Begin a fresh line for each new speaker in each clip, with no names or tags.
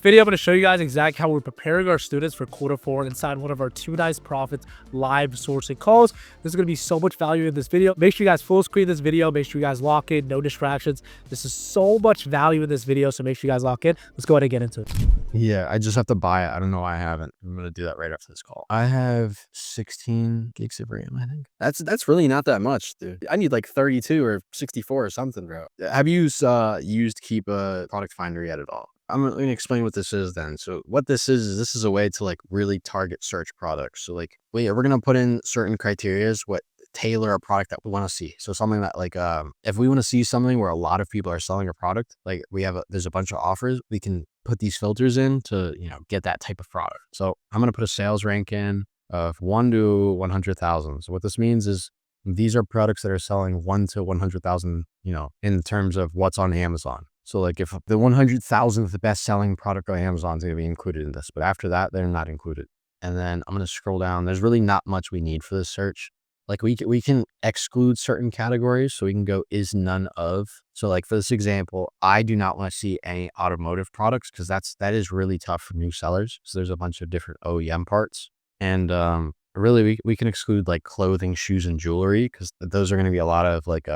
video, I'm going to show you guys exactly how we're preparing our students for Q4 inside one of our Two Nice Profits live sourcing calls. This is going to be so much value in this video. Make sure you guys full screen this video. Make sure you guys lock in, no distractions. This is so much value in this video, so make sure you guys lock in. Let's go ahead and get into it.
Yeah, I just have to buy it. I don't know why I haven't. I'm going to do that right after this call. I have 16 gigs of RAM, I think. That's really not that much, dude. I need like 32 or 64 or something, bro. Have you used Keep a Product Finder yet at all? I'm going to explain what this is then. So what this is a way to like really target search products. So like, we're going to put in certain criterias, what tailor a product that we want to see. So something that like, if we want to see something where a lot of people are selling a product, like there's a bunch of offers, we can put these filters in to, get that type of product. So I'm going to put a sales rank in of 1 to 100,000. So what this means is these are products that are selling 1 to 100,000, in terms of what's on Amazon. So like if the 100,000th best selling product on Amazon is going to be included in this, but after that, they're not included. And then I'm going to scroll down. There's really not much we need for this search. Like we can exclude certain categories, so we can go is none of. So like for this example, I do not want to see any automotive products because that is really tough for new sellers. So there's a bunch of different OEM parts, and really we can exclude like clothing, shoes, and jewelry because those are going to be a lot of like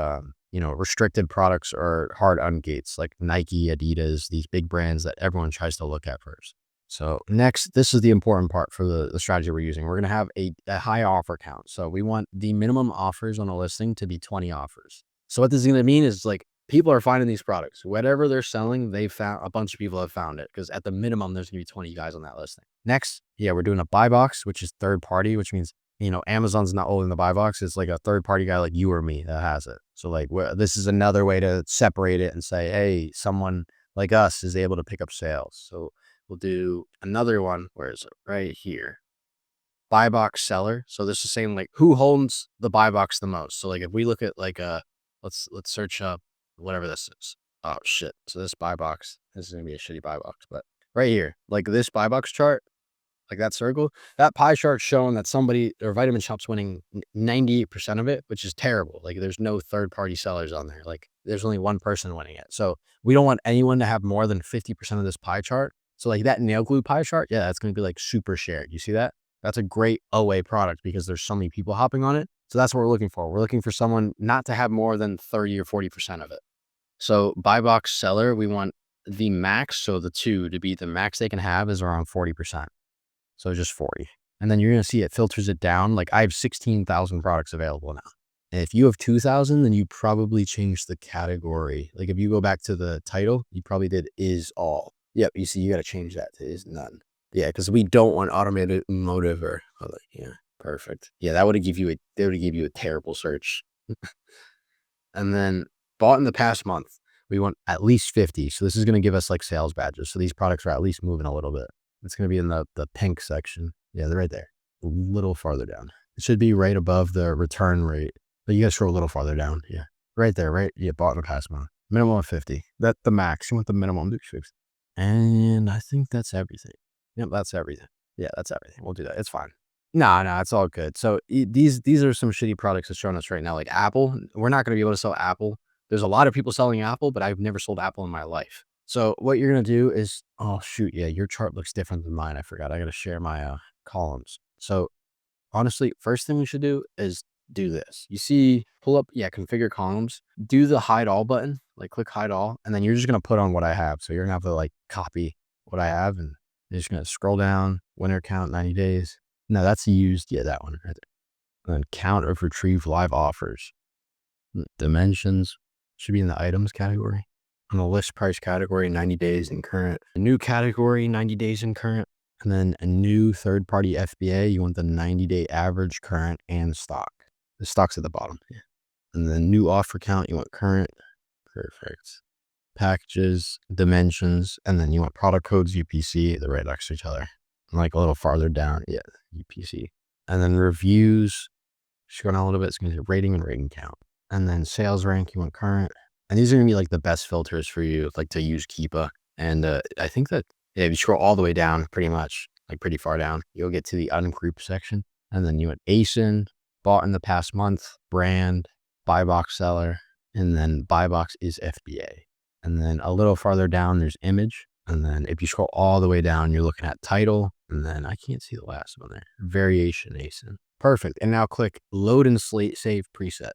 restricted products or hard ungates like Nike, Adidas, these big brands that everyone tries to look at first. So next, this is the important part for the strategy we're using. We're going to have a high offer count. So we want the minimum offers on a listing to be 20 offers. So what this is going to mean is like people are finding these products. Whatever they're selling, a bunch of people have found it because at the minimum, there's going to be 20 guys on that listing. Next, we're doing a buy box, which is third party, which means, Amazon's not holding the buy box. It's like a third party guy like you or me that has it. So like this is another way to separate it and say, hey, someone like us is able to pick up sales. So we'll do another one. Where is it? Right here. Buy box seller. So this is saying like who holds the buy box the most. So like if we look at like let's search up whatever this is. Oh shit. So this buy box, this is gonna be a shitty buy box, but right here, like this buy box chart, like that circle, that pie chart showing that somebody or Vitamin Shopp's winning 98% of it, which is terrible. Like there's no third party sellers on there. Like there's only one person winning it. So we don't want anyone to have more than 50% of this pie chart. So like that nail glue pie chart, that's going to be like super shared. You see that? That's a great OA product because there's so many people hopping on it. So that's what we're looking for. We're looking for someone not to have more than 30 or 40% of it. So buy box seller, we want the max. So the 2 to be the max they can have is around 40%. So just 40. And then you're going to see it filters it down. Like I have 16,000 products available now. And if you have 2,000, then you probably changed the category. Like if you go back to the title, you probably did is all. Yep, you see, you got to change that to is none. Yeah, because we don't want automotive or other. Yeah, perfect. Yeah, that would have give you a terrible search. And then bought in the past month, we want at least 50. So this is going to give us like sales badges. So these products are at least moving a little bit. It's going to be in the pink section. Yeah, they're right there. A little farther down. It should be right above the return rate. But you guys scroll a little farther down. Yeah, right there, right? Yeah, bought in the past month. Minimum of 50. That's the max. You want the minimum to 50. And I think that's everything. Yep, that's everything. Yeah, that's everything. We'll do that. It's fine. No, it's all good. So these are some shitty products it's showing us right now. Like Apple, we're not going to be able to sell Apple. There's a lot of people selling Apple, but I've never sold Apple in my life. So what you're going to do is, oh shoot, yeah, your chart looks different than mine. I forgot. I got to share my columns. So honestly, first thing we should do is do this. You see, pull up, configure columns, do the hide all button, like click hide all, and then you're just going to put on what I have. So you're going to have to like copy what I have, and you're just going to scroll down, winner count 90 days. No, that's used. Yeah, that one right there. And then count of retrieved live offers. Dimensions should be in the items category. On the list price category, 90 days in current. A new category, 90 days in current. And then a new third-party FBA, you want the 90-day average, current, and stock. The stock's at the bottom. Yeah. And then new offer count, you want current. Perfect. Packages, dimensions, and then you want product codes, UPC, they're right next to each other. And like a little farther down, UPC. And then reviews, just going down a little bit, it's going to be rating and rating count. And then sales rank, you want current. And these are going to be like the best filters for you, like to use Keepa. And I think that if you scroll all the way down, pretty much, like pretty far down, you'll get to the ungroup section. And then you want ASIN, bought in the past month, brand, buy box seller, and then buy box is FBA. And then a little farther down, there's image. And then if you scroll all the way down, you're looking at title. And then I can't see the last one there. Variation ASIN. Perfect. And now click load and save preset.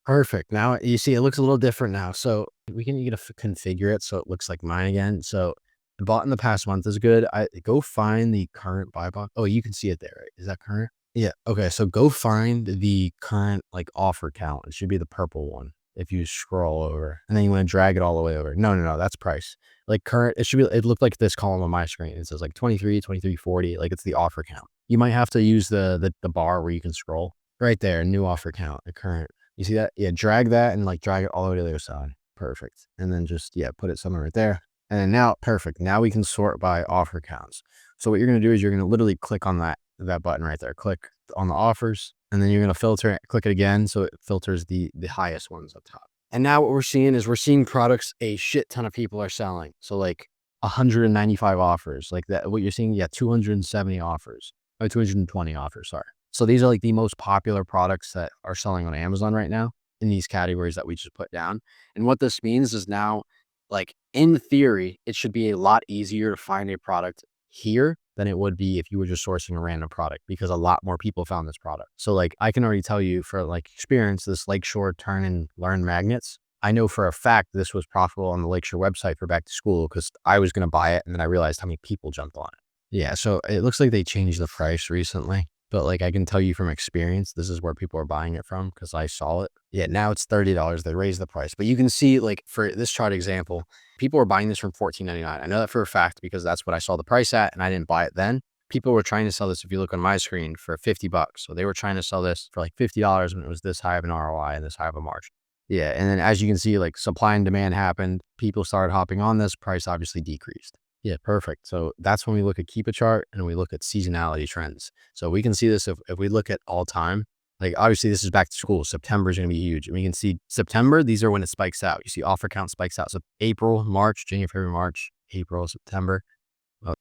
Perfect. Now you see it looks a little different now. So you can configure it so it looks like mine again. So the bought in the past month is good. I go find the current buy box. Oh, you can see it there, right? Is that current? Yeah. Okay. So go find the current like offer count. It should be the purple one. If you scroll over and then you want to drag it all the way over. No, that's price. Like current, it should be, it looked like this column on my screen. It says like 23, 2340. Like it's the offer count. You might have to use the bar where you can scroll right there. New offer count, the current. You see that? Yeah. Drag that and like drag it all the way to the other side. Perfect. And then just, yeah, put it somewhere right there. And then now, perfect. Now we can sort by offer counts. So what you're going to do is you're going to literally click on that button right there. Click on the offers, and then you're going to filter it, click it again. So it filters the highest ones up top. And now what we're seeing products a shit ton of people are selling. So like 195 offers like that. What you're seeing, yeah, 270 offers, or 220 offers, sorry. So these are like the most popular products that are selling on Amazon right now in these categories that we just put down. And what this means is now, like in theory, it should be a lot easier to find a product here than it would be if you were just sourcing a random product, because a lot more people found this product. So like I can already tell you for like experience, this Lakeshore Turn and Learn magnets, I know for a fact this was profitable on the Lakeshore website for back to school because I was going to buy it and then I realized how many people jumped on it. Yeah, so it looks like they changed the price recently. But like I can tell you from experience, this is where people are buying it from because I saw it. Yeah, now it's $30. They raised the price. But you can see like for this chart example, people are buying this from $14.99. I know that for a fact because that's what I saw the price at and I didn't buy it then. People were trying to sell this, if you look on my screen, for $50. So they were trying to sell this for like $50 when it was this high of an ROI and this high of a margin. Yeah, and then as you can see, like supply and demand happened. People started hopping on this, price obviously decreased. Yeah, perfect. So that's when we look at keep a chart and we look at seasonality trends. So we can see this if we look at all time, like obviously this is back to school. September is going to be huge. And we can see September, these are when it spikes out. You see offer count spikes out. So April, March, January, February, March, April, September,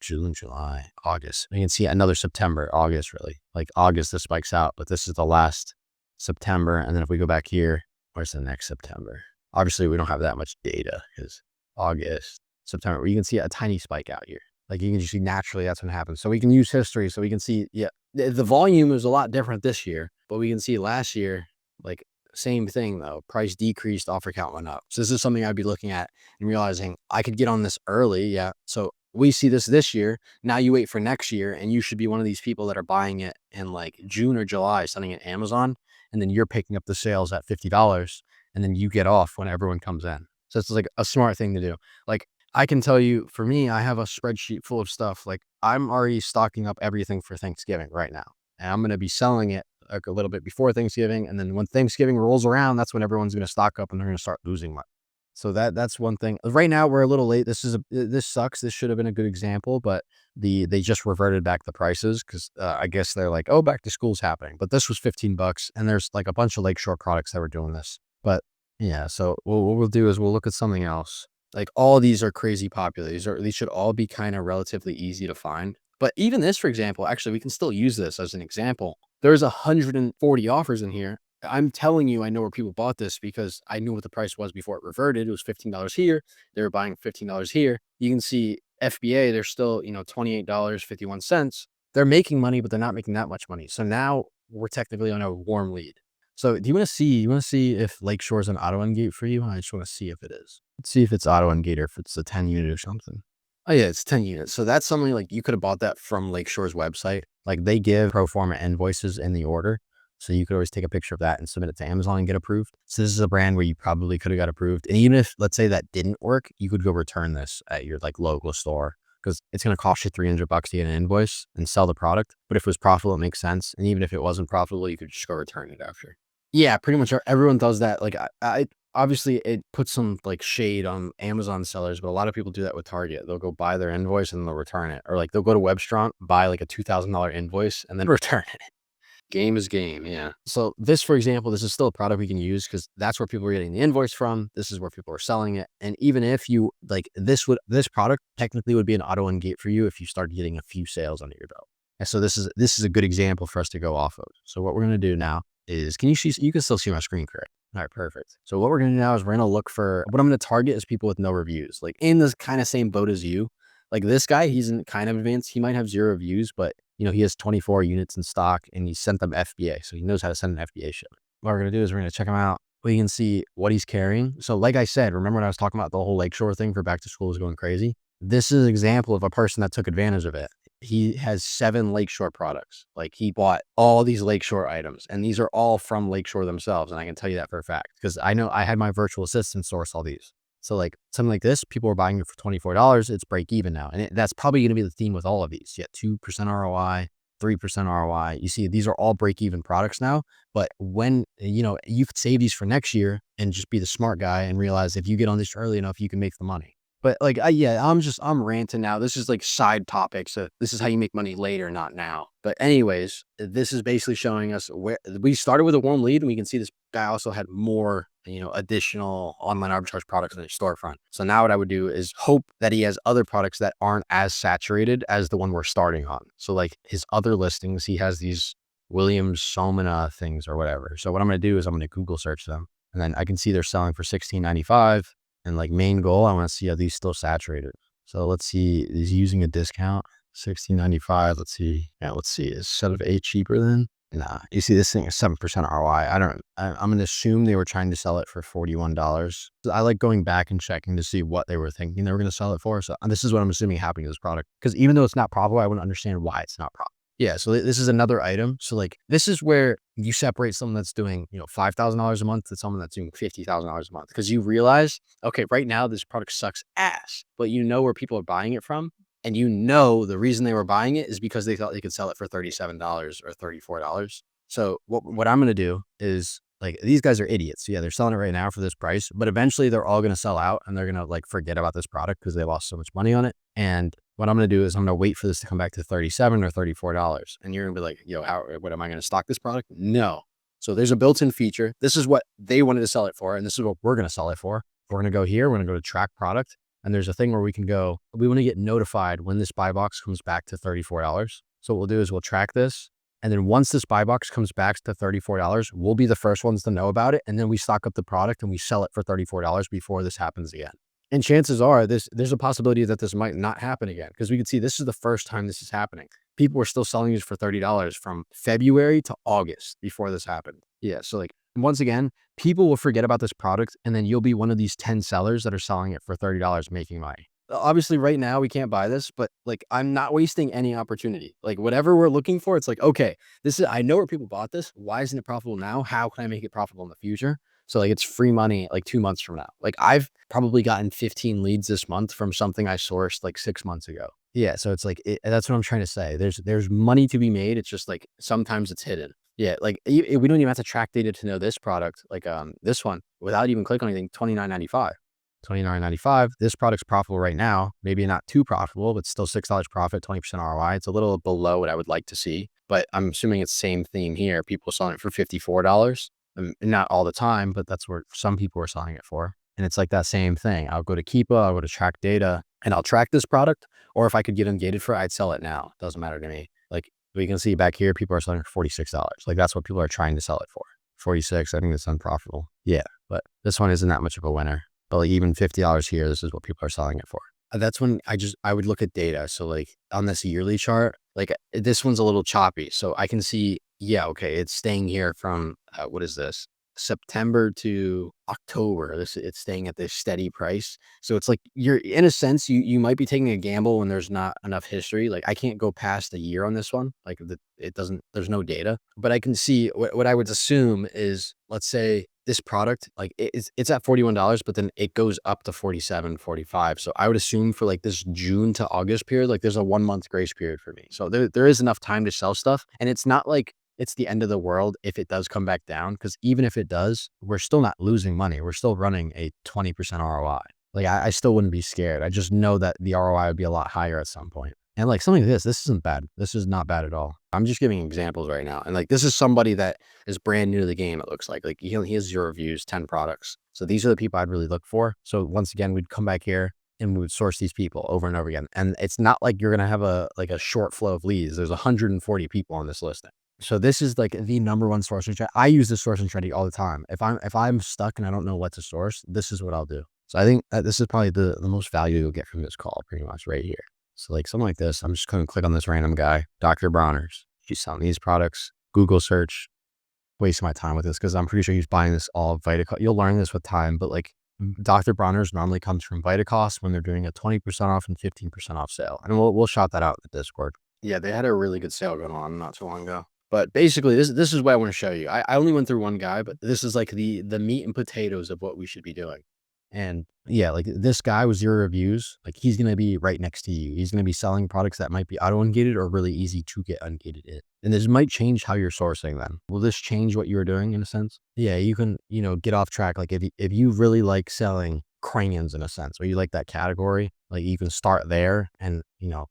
June, July, August. You can see another September, August, really. Like August, this spikes out, but this is the last September. And then if we go back here, where's the next September? Obviously we don't have that much data because August, September, where you can see a tiny spike out here. Like you can just see naturally that's what happens. So we can use history. So we can see, yeah, the volume is a lot different this year, but we can see last year, like same thing though. Price decreased, offer count went up. So this is something I'd be looking at and realizing I could get on this early. Yeah. So we see this year. Now you wait for next year and you should be one of these people that are buying it in like June or July, selling it Amazon. And then you're picking up the sales at $50 and then you get off when everyone comes in. So it's like a smart thing to do. Like, I can tell you, for me, I have a spreadsheet full of stuff. Like I'm already stocking up everything for Thanksgiving right now. And I'm going to be selling it like a little bit before Thanksgiving. And then when Thanksgiving rolls around, that's when everyone's going to stock up and they're going to start losing money. So that's one thing. Right now, we're a little late. This sucks. This should have been a good example, but they just reverted back the prices because I guess they're like, oh, back to school's happening. But this was $15 and there's like a bunch of Lakeshore products that were doing this. But yeah, so what we'll do is we'll look at something else. Like all these are crazy popular. These should all be kind of relatively easy to find. But even this, for example, actually, we can still use this as an example. There's 140 offers in here. I'm telling you, I know where people bought this because I knew what the price was before it reverted. It was $15 here. They were buying $15 here. You can see FBA, they're still, $28.51. They're making money, but they're not making that much money. So now we're technically on a warm lead. So do you want to see if Lakeshore is an auto ungate for you? I just want to see if it is. Let's see if it's auto ungate or if it's a 10 unit or something. Oh yeah, it's 10 units. So that's something like you could have bought that from Lakeshore's website. Like they give pro forma invoices in the order. So you could always take a picture of that and submit it to Amazon and get approved. So this is a brand where you probably could have got approved. And even if, let's say that didn't work, you could go return this at your like local store because it's going to cost you $300 to get an invoice and sell the product. But if it was profitable, it makes sense. And even if it wasn't profitable, you could just go return it after. Yeah, pretty much everyone does that. Like I obviously it puts some like shade on Amazon sellers, but a lot of people do that with Target. They'll go buy their invoice and they'll return it. Or like they'll go to Webstront, buy like a $2,000 invoice and then return it. Game is game. Yeah. So this, for example, this is still a product we can use because that's where people are getting the invoice from. This is where people are selling it. And even if you like this product technically would be an auto ungate for you if you start getting a few sales under your belt. And so this is a good example for us to go off of. So what we're going to do now is, you can still see my screen, correct? All right, perfect. So what we're going to do now is we're going to look for, what I'm going to target is people with no reviews, like in this kind of same boat as you. Like this guy, he's in kind of advanced. He might have 0 views, but you know, he has 24 units in stock and he sent them FBA. So he knows how to send an FBA shipment. What we're going to do is we're going to check him out. We can see what he's carrying. So like I said, remember when I was talking about the whole Lakeshore thing for back to school is going crazy? This is an example of a person that took advantage of it. He has 7 Lakeshore products. Like he bought all these Lakeshore items and these are all from Lakeshore themselves. And I can tell you that for a fact because I know I had my virtual assistant source all these. So like something like this, people are buying it for $24. It's break even now. And that's probably going to be the theme with all of these. Yeah, 2% ROI, 3% ROI. You see, these are all break even products now. But when, you know, you could save these for next year and just be the smart guy and realize if you get on this early enough, you can make the money. But like, yeah, I'm ranting now. This is like side topics. So this is how you make money later, not now. But anyways, this is basically showing us where we started with a warm lead, and we can see this guy also had more, you know, additional online arbitrage products in his storefront. So now what I would do is hope that he has other products that aren't as saturated as the one we're starting on. So like his other listings, he has these Williams Somana things or whatever. So what I'm going to do is I'm going to Google search them, and then I can see they're selling for $16.95. And like main goal, I want to see are these still saturated. So let's see, is he using a discount? $16.95. Let's see. Yeah, let's see. Is set of 8 cheaper then? Nah. You see, this thing is 7% ROI. I'm going to assume they were trying to sell it for $41. I like going back and checking to see what they were thinking they were going to sell it for. So this is what I'm assuming happening to this product. Because even though it's not profitable, I wouldn't understand why it's not profitable. Yeah, so this is another item. So like this is where you separate someone that's doing, you know, $5,000 a month to someone that's doing $50,000 a month, because you realize, okay, right now this product sucks ass, but you know where people are buying it from, and you know the reason they were buying it is because they thought they could sell it for $37 or $34. So what I'm gonna do is, like, these guys are idiots. Yeah, they're selling it right now for this price, but eventually they're all gonna sell out and they're gonna like forget about this product because they lost so much money on it. And what I'm going to do is I'm going to wait for this to come back to $37 or $34. And you're going to be like, yo, what am I going to stock this product? No. So there's a built-in feature. This is what they wanted to sell it for. And this is what we're going to sell it for. We're going to go here. We're going to go to track product. And there's a thing where we can go, we want to get notified when this buy box comes back to $34. So what we'll do is we'll track this. And then once this buy box comes back to $34, we'll be the first ones to know about it. And then we stock up the product and we sell it for $34 before this happens again. And chances are there's a possibility that this might not happen again, because we could see this is the first time this is happening. People were still selling these for $30 from February to August before this happened. Yeah. So like, once again, people will forget about this product and then you'll be one of these 10 sellers that are selling it for $30 making money. Obviously right now we can't buy this, but like, I'm not wasting any opportunity. Like whatever we're looking for, it's like, okay, I know where people bought this. Why isn't it profitable now? How can I make it profitable in the future? So like it's free money like 2 months from now. Like I've probably gotten 15 leads this month from something I sourced like 6 months ago. Yeah. So it's like, that's what I'm trying to say. There's money to be made. It's just like, sometimes it's hidden. Yeah. Like we don't even have to track data to know this product. Like this one, without even clicking on anything, $29.95. $29.95. This product's profitable right now. Maybe not too profitable, but still $6 profit, 20% ROI. It's a little below what I would like to see, but I'm assuming it's same theme here. People selling it for $54. Not all the time, but that's where some people are selling it for. And it's like that same thing. I'll go to Keepa, I'll go to track data, and I'll track this product. Or if I could get them gated for it, I'd sell it now. Doesn't matter to me. Like we can see back here, people are selling for $46. Like that's what people are trying to sell it for. 46, I think it's unprofitable. Yeah, but this one isn't that much of a winner. But like even $50 here, this is what people are selling it for. That's when I would look at data. So like on this yearly chart, like this one's a little choppy. So I can see, yeah, okay, it's staying here from, what is this? September to October. It's staying at this steady price. So it's like you're, in a sense, you might be taking a gamble when there's not enough history. Like I can't go past a year on this one. Like there's no data, but I can see what I would assume is, let's say this product, like it's at $41, but then it goes up to 47, 45. So I would assume for like this June to August period, like there's a 1 month grace period for me. So there is enough time to sell stuff. And it's not like it's the end of the world if it does come back down, because even if it does, we're still not losing money. We're still running a 20% ROI. Like I still wouldn't be scared. I just know that the ROI would be a lot higher at some point. And like something like this isn't bad. This is not bad at all. I'm just giving examples right now. And like, this is somebody that is brand new to the game. It looks like he has 0 views, 10 products. So these are the people I'd really look for. So once again, we'd come back here and we would source these people over and over again. And it's not like you're going to have a short flow of leads. There's 140 people on this listing. So this is like the number one sourcing strategy. I use this sourcing strategy all the time. If I'm stuck and I don't know what to source, this is what I'll do. So I think that this is probably the most value you'll get from this call, pretty much right here. So like something like this, I'm just going to click on this random guy, Dr. Bronner's. He's selling these products. Google search, wasting my time with this because I'm pretty sure he's buying this all Vitacost. You'll learn this with time, but like Dr. Bronner's normally comes from Vitacost when they're doing a 20% off and 15% off sale. And we'll shout that out in the Discord. Yeah, they had a really good sale going on not too long ago. But basically, this is what I want to show you. I only went through one guy, but this is like the meat and potatoes of what we should be doing. And yeah, like this guy with 0 reviews, like he's going to be right next to you. He's going to be selling products that might be auto ungated or really easy to get ungated in. And this might change how you're sourcing then. Will this change what you're doing in a sense? Yeah, you can, get off track. Like if you really like selling crayons in a sense, or you like that category, like you can start there and,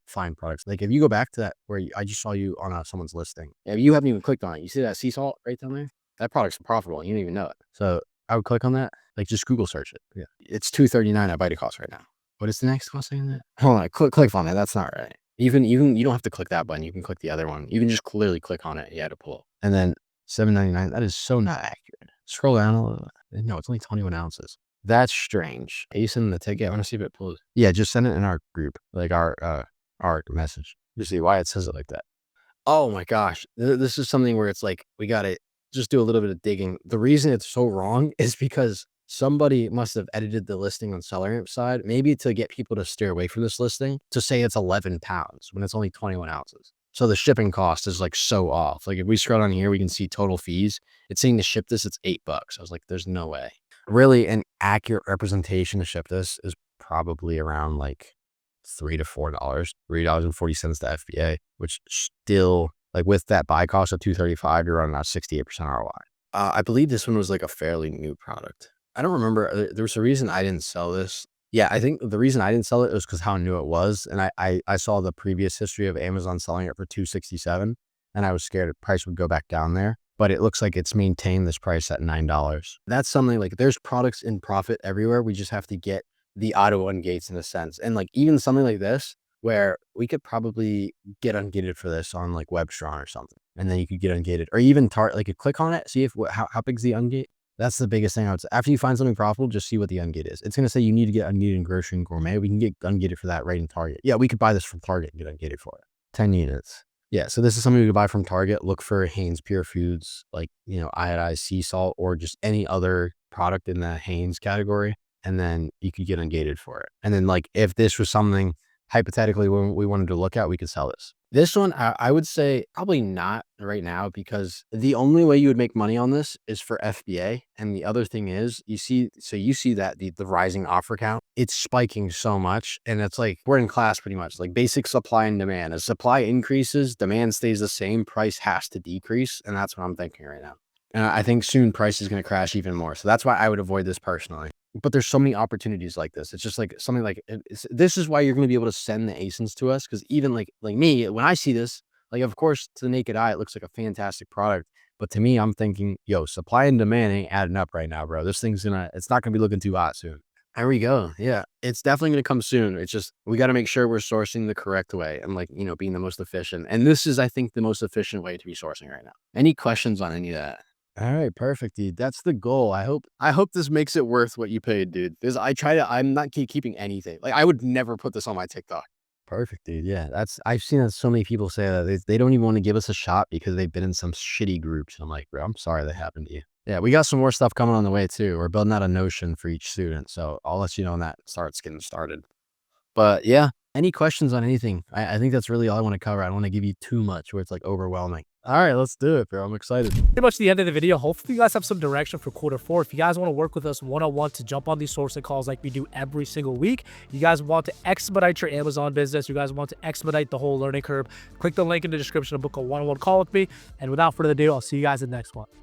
find products. Like if you go back to that where I just saw you on someone's listing. If you haven't even clicked on it, you see that sea salt right down there? That product's profitable. You don't even know it. So I would click on that. Like just Google search it. Yeah. It's $2.39 at Vitacost right now. What is the next one saying that? Hold on, click on that. That's not right. Even you don't have to click that button. You can click the other one. You can just clearly click on it. Yeah, to pull. And then $7.99. That is so not accurate. Scroll down a little. No, it's only 21 ounces. That's strange. Are you sending the ticket? I want to see if it pulls. Yeah, just send it in our group, like our message. You see why it says it like that. Oh my gosh. This is something where it's like, we got to just do a little bit of digging. The reason it's so wrong is because somebody must have edited the listing on SellerAmp side, maybe to get people to steer away from this listing, to say it's 11 pounds when it's only 21 ounces. So the shipping cost is like so off. Like if we scroll down here, we can see total fees. It's saying to ship this, it's $8. I was like, there's no way. Really, an accurate representation to ship this is probably around like $3 to $4, $3.40 to FBA, which still, like with that buy cost of $2.35, you're running out 68% ROI. I believe this one was like a fairly new product. I don't remember. There was a reason I didn't sell this. Yeah, I think the reason I didn't sell it was because how new it was. And I saw the previous history of Amazon selling it for $2.67, and I was scared the price would go back down there. But it looks like it's maintained this price at $9. That's something like there's products in profit everywhere. We just have to get the auto ungates in a sense. And like even something like this, where we could probably get ungated for this on like Webstron or something. And then you could get ungated, or even like you click on it, see if how big's the ungate. That's the biggest thing I would say. After you find something profitable, just see what the ungate is. It's going to say you need to get ungated in grocery and gourmet. We can get ungated for that right in Target. Yeah, we could buy this from Target and get ungated for it. 10 units. Yeah, so this is something we could buy from Target. Look for Hanes Pure Foods, like, iodized sea salt, or just any other product in the Hanes category. And then you could get ungated for it. And then like, if this was something hypothetically we wanted to look at, we could sell this. This one, I would say probably not right now, because the only way you would make money on this is for FBA. And the other thing is, you see that the rising offer count, it's spiking so much. And it's like, we're in class pretty much, like basic supply and demand. As supply increases, demand stays the same, price has to decrease. And that's what I'm thinking right now. And I think soon price is going to crash even more. So that's why I would avoid this personally. But there's so many opportunities like this. It's just like something like this is why you're going to be able to send the ASINs to us. Because even like me, when I see this, like, of course, to the naked eye, it looks like a fantastic product. But to me, I'm thinking, yo, supply and demand ain't adding up right now, bro. This thing's it's not going to be looking too hot soon. There we go. Yeah, it's definitely going to come soon. It's just, we got to make sure we're sourcing the correct way and like, being the most efficient. And this is, I think, the most efficient way to be sourcing right now. Any questions on any of that? All right, perfect, dude. That's the goal. I hope this makes it worth what you paid, dude. Because I'm not keeping anything. Like, I would never put this on my TikTok. Perfect, dude. Yeah, I've seen that so many people say that they don't even want to give us a shot because they've been in some shitty groups. And I'm like, bro, I'm sorry that happened to you. Yeah, we got some more stuff coming on the way too. We're building out a Notion for each student. So I'll let you know when that starts getting started. But yeah, any questions on anything? I think that's really all I want to cover. I don't want to give you too much where it's like overwhelming. All right, let's do it, bro. I'm excited.
Pretty much the end of the video. Hopefully you guys have some direction for Q4. If you guys want to work with us one-on-one to jump on these sourcing calls like we do every single week, you guys want to expedite your Amazon business, you guys want to expedite the whole learning curve, click the link in the description to book a one-on-one call with me. And without further ado, I'll see you guys in the next one.